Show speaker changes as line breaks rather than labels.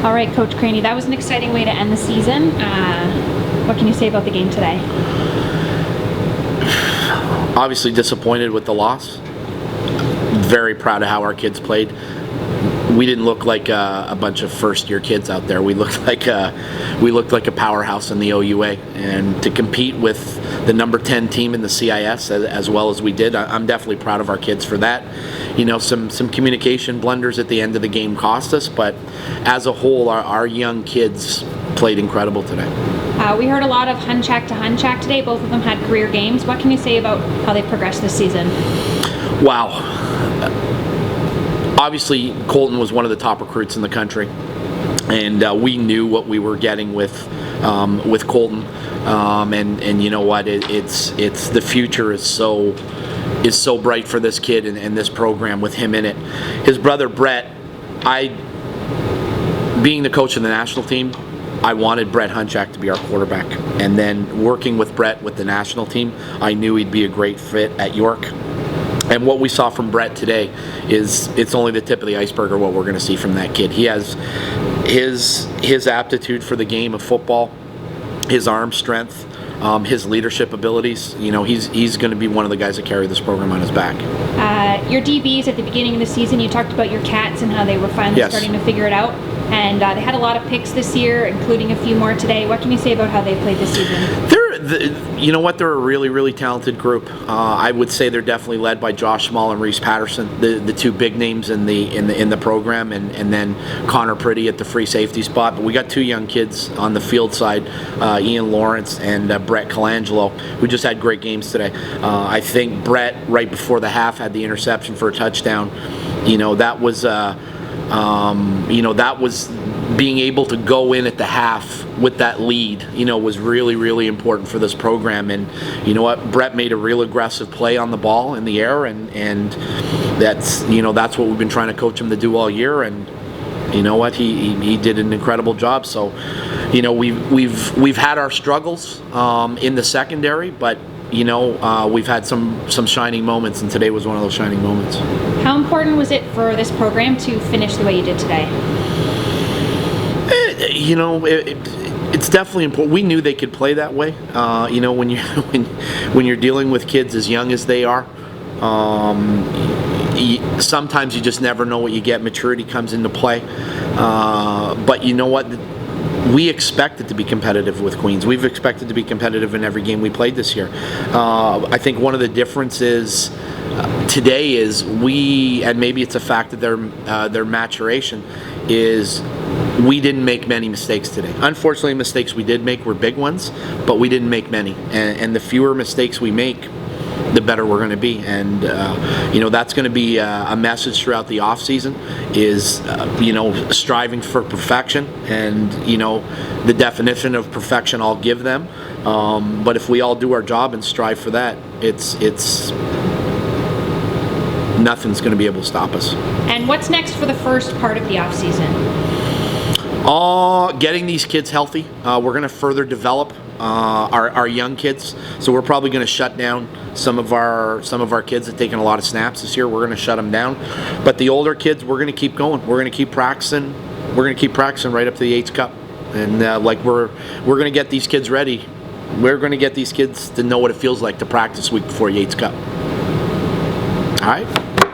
All right, Coach Craney, that was an exciting way to end the season. What can you say about the game today?
Obviously disappointed with the loss. Very proud of how our kids played. We didn't look like a bunch of first-year kids out there. We looked like a powerhouse in the OUA, and to compete with the number 10 team in the CIS as well as we did, I'm definitely proud of our kids for that. You know, some communication blunders at the end of the game cost us, but as a whole, our young kids played incredible today.
We heard a lot of Hunchak to Hunchak today. Both of them had career games. What can you say about how they progressed this season?
Wow. Obviously, Colton was one of the top recruits in the country, and we knew what we were getting with Colton. And you know what? It's the future is so bright for this kid and this program with him in it. His brother Brett, being the coach of the national team, I wanted Brett Hunchak to be our quarterback, and then working with Brett with the national team, I knew he'd be a great fit at York. And what we saw from Brett today it's only the tip of the iceberg of what we're going to see from that kid. He has his aptitude for the game of football, his arm strength, his leadership abilities. You know, he's going to be one of the guys that carry this program on his back.
Your DBs at the beginning of the season, you talked about your Cats and how they were finally starting to figure it out. And they had a lot of picks this year, including a few more today. What can you say about how they played this season?
You know what? They're a really, really talented group. I would say they're definitely led by Josh Small and Reese Patterson, the two big names in the program, and then Connor Priddy at the free safety spot. But we got two young kids on the field side, Ian Lawrence and Brett Colangelo, who just had great games today. I think Brett, right before the half, had the interception for a touchdown. You know, that was being able to go in at the half with that lead, you know, was really, really important for this program. And you know what, Brett made a real aggressive play on the ball in the air, and that's what we've been trying to coach him to do all year. And you know what, he did an incredible job. So, you know, we've had our struggles in the secondary, but you know, we've had some shining moments, and today was one of those shining moments.
How important was it for this program to finish the way you did today?
You know, it's definitely important. We knew they could play that way. You know, when you're dealing with kids as young as they are, sometimes you just never know what you get. Maturity comes into play. But you know what? We expected to be competitive with Queens. We've expected to be competitive in every game we played this year. I think one of the differences today is and maybe it's a fact of their maturation, is we didn't make many mistakes today. Unfortunately, mistakes we did make were big ones, but we didn't make many. And the fewer mistakes we make, the better we're going to be. And you know, that's going to be a message throughout the off season, is you know, striving for perfection. And you know, the definition of perfection I'll give them, but if we all do our job and strive for that, it's nothing's going to be able to stop us.
And what's next for the first part of the off season?
Getting these kids healthy. We're going to further develop our young kids. So we're probably going to shut down some of our kids that have taken a lot of snaps this year. We're going to shut them down. But the older kids, we're going to keep going. We're going to keep practicing. We're going to keep practicing right up to the Yates Cup. And like we're going to get these kids ready. We're going to get these kids to know what it feels like to practice week before Yates Cup. All right.